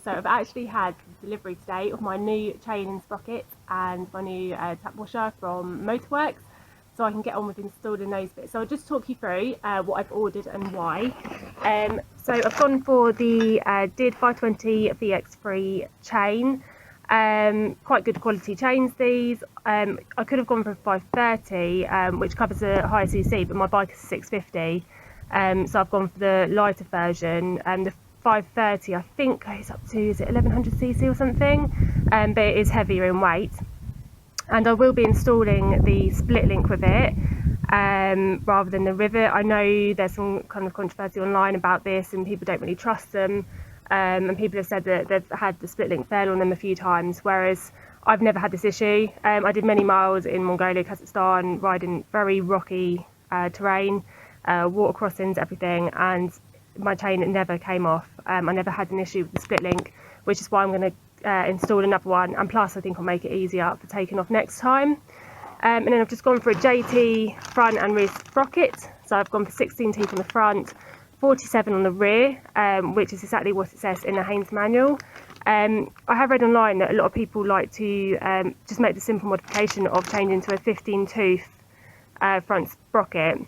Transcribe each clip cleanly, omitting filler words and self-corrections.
So I've actually had delivery today of my new chain and sprocket and my new tap washer from Motorworks, so I can get on with installing those bits. So I'll just talk you through what I've ordered and why. So I've gone for the DID 520 VX3 chain. Quite good quality chains these. I could have gone for 530, which covers a higher CC, but my bike is a 650. So I've gone for the lighter version. The 530 I think goes up to, is it 1100cc or something, but it is heavier in weight. And I will be installing the split link with it rather than the rivet. I know there's some kind of controversy online about this and people don't really trust them, and people have said that they've had the split link fail on them a few times, whereas I've never had this issue. I did many miles in Mongolia, Kazakhstan, riding very rocky terrain, water crossings, everything, and my chain never came off. I never had an issue with the split link, which is why I'm going to install another one, and plus I think I'll make it easier for taking off next time. And then I've just gone for a JT front and rear sprocket, so I've gone for 16 teeth on the front, 47 on the rear, which is exactly what it says in the Haynes manual. I have read online that a lot of people like to just make the simple modification of changing to a 15 tooth front sprocket.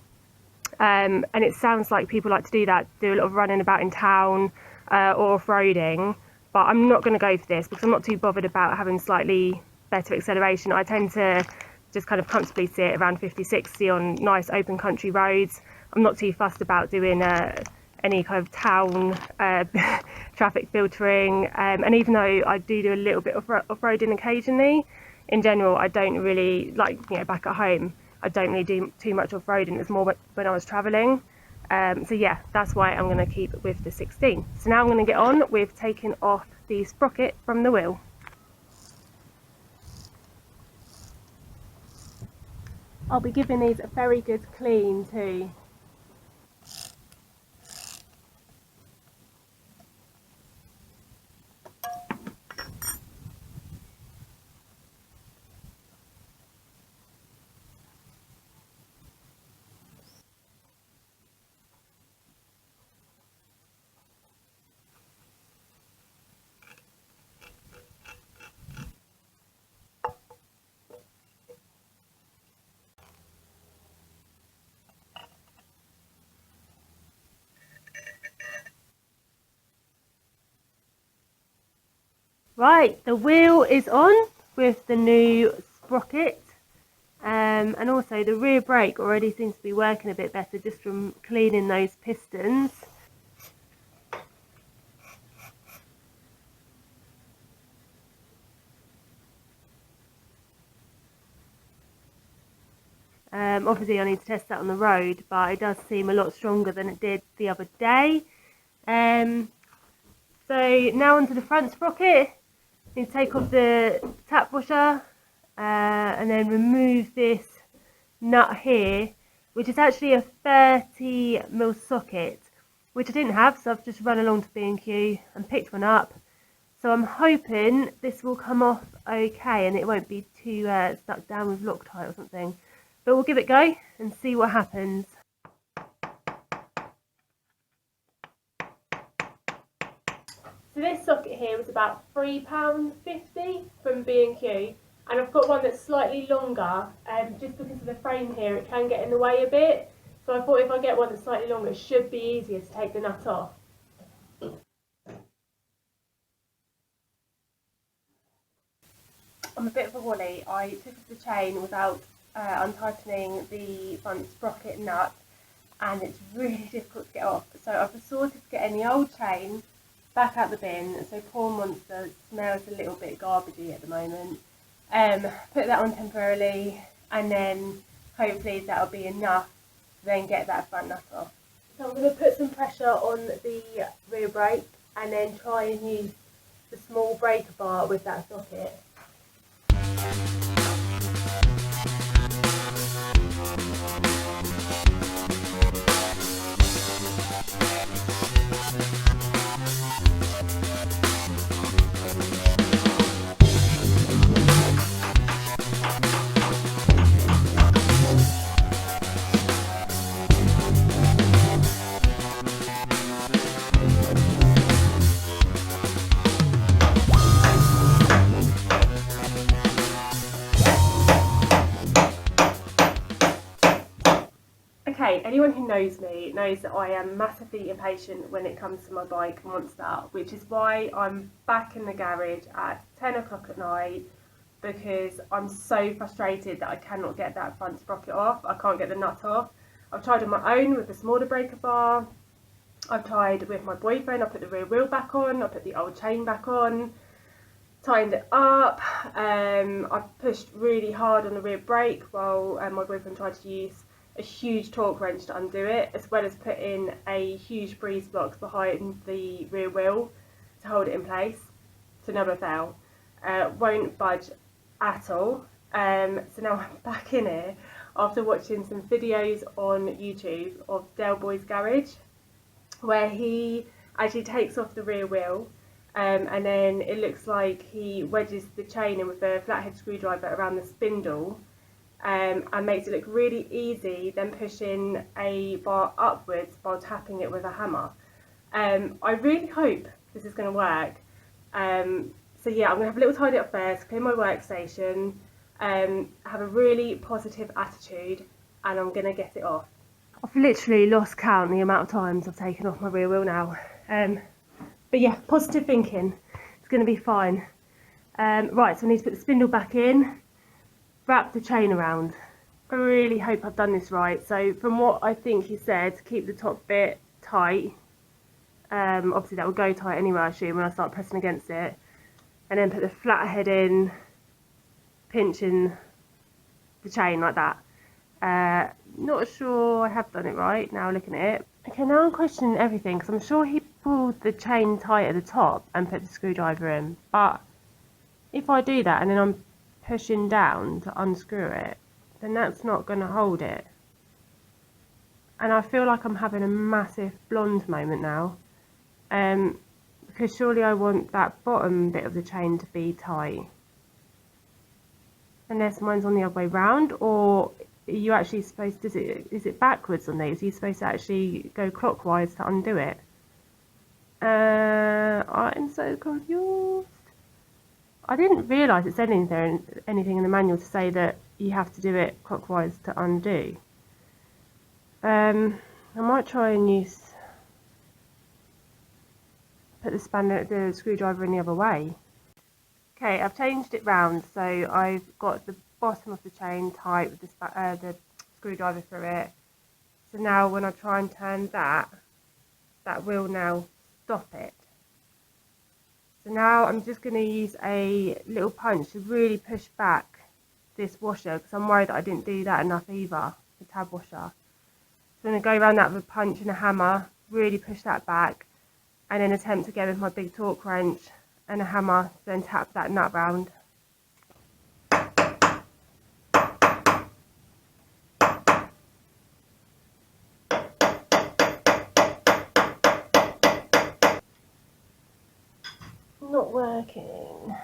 And it sounds like people like to do that, do a lot of running about in town or off-roading, but I'm not going to go for this because I'm not too bothered about having slightly better acceleration. I tend to just kind of comfortably sit around 50-60 on nice open country roads. I'm not too fussed about doing any kind of town traffic filtering, and even though I do a little bit of off-roading occasionally, in general I don't really like, back at home I don't really do too much off-roading. It's more when I was travelling. So yeah, that's why I'm going to keep it with the 16. So now I'm going to get on with taking off the sprocket from the wheel. I'll be giving these a very good clean too. Right, the wheel is on with the new sprocket, and also the rear brake already seems to be working a bit better just from cleaning those pistons. Obviously I need to test that on the road, but it does seem a lot stronger than it did the other day. So now onto the front sprocket. Need to take off the tap washer and then remove this nut here, which is actually a 30mm socket, which I didn't have, so I've just run along to B&Q and picked one up. So I'm hoping this will come off okay and it won't be too stuck down with Loctite or something. But we'll give it a go and see what happens. So this socket here was about £3.50 from B&Q, and I've got one that's slightly longer, just because of the frame here it can get in the way a bit, so I thought if I get one that's slightly longer it should be easier to take the nut off. I'm a bit of a wally. I took off the chain without untightening the front sprocket nut, and it's really difficult to get off, so I've resorted to getting the old chain back out the bin. So poor monster smells a little bit garbagey at the moment. Put that on temporarily, and then hopefully that'll be enough to then get that front nut off. So I'm going to put some pressure on the rear brake and then try and use the small breaker bar with that socket. anyone who knows me knows that I am massively impatient when it comes to my bike Monster, which is why I'm back in the garage at 10 o'clock at night, because I'm so frustrated that I cannot get that front sprocket off. I can't get the nut off. I've tried on my own with the smaller breaker bar. I've tried with my boyfriend. I put the rear wheel back on. I put the old chain back on. Tightened it up. I've pushed really hard on the rear brake while my boyfriend tried to use a huge torque wrench to undo it, as well as put in a huge breeze block behind the rear wheel to hold it in place. So never fail. Won't budge at all. So now I'm back in here after watching some videos on YouTube of Del Boy's garage, where he actually takes off the rear wheel, and then it looks like he wedges the chain in with a flathead screwdriver around the spindle, and makes it look really easy, then pushing a bar upwards while tapping it with a hammer. I really hope this is going to work. So yeah, I'm going to have a little tidy up first, clear my workstation, have a really positive attitude, and I'm going to get it off. I've literally lost count the amount of times I've taken off my rear wheel now. But yeah, positive thinking. It's going to be fine. Right, so I need to put the spindle back in, wrap the chain around. I really hope I've done this right. So from what I think he said, keep the top bit tight. Obviously that will go tight anyway, I assume, when I start pressing against it. And then put the flathead in, pinching the chain like that. Not sure I have done it right now looking at it. Okay, now I'm questioning everything, because I'm sure he pulled the chain tight at the top and put the screwdriver in. But if I do that and then I'm pushing down to unscrew it, then that's not going to hold it. And I feel like I'm having a massive blonde moment now. Because surely I want that bottom bit of the chain to be tight. Unless mine's on the other way round, or are you actually supposed to, is it backwards on these? Are you supposed to actually go clockwise to undo it? I'm so confused. I didn't realise it said anything in the manual to say that you have to do it clockwise to undo. I might try and put the screwdriver in the other way. Okay, I've changed it round, so I've got the bottom of the chain tight with the screwdriver through it. So now when I try and turn that will now stop it. So now I'm just going to use a little punch to really push back this washer, because I'm worried that I didn't do that enough either, the tab washer. So I'm going to go around that with a punch and a hammer, really push that back, and then attempt again with my big torque wrench and a hammer, then tap that nut round. Not working.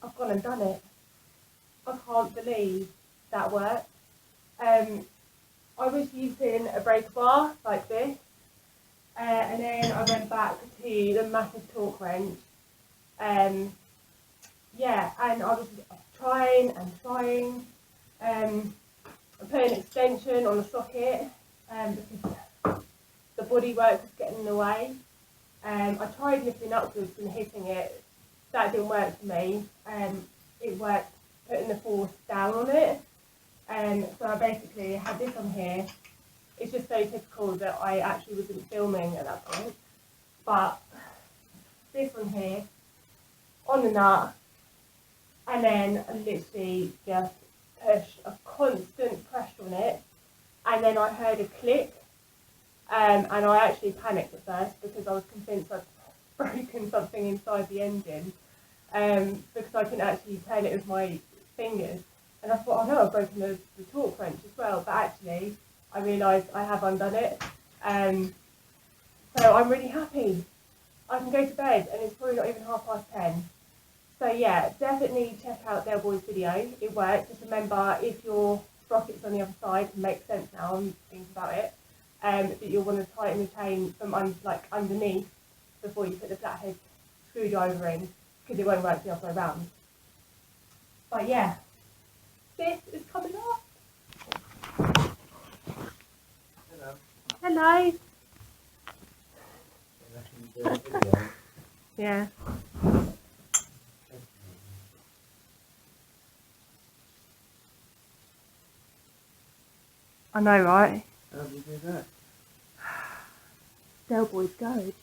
I've gone and done it. I can't believe that worked. I was using a breaker bar like this, and then I went back to the massive torque wrench. Yeah, and I was trying and trying. I put an extension on the socket because the bodywork was getting in the way. I tried lifting upwards and hitting it. That didn't work for me. It worked putting the force down on it. So I basically had this on here. It's just so typical that I actually wasn't filming at that point. But this one here, on the nut, and then I literally just pushed a constant pressure on it, and then I heard a click, and I actually panicked at first because I was convinced I'd broken something inside the engine, because I couldn't actually turn it with my fingers, and I thought, oh no, I've broken the torque wrench as well, but actually I realised I have undone it. So I'm really happy. I can go to bed and it's probably not even 10:30. So yeah, definitely check out Del Boy's video. It works. Just remember, if your sprocket's on the other side, it makes sense now, I'm thinking about it, that you'll want to tighten the chain from underneath before you put the flathead screwdriver in because it won't work the other way around. But yeah, this is coming off. Hello. Yeah. I know, right? How did you do that? Del Boy's good.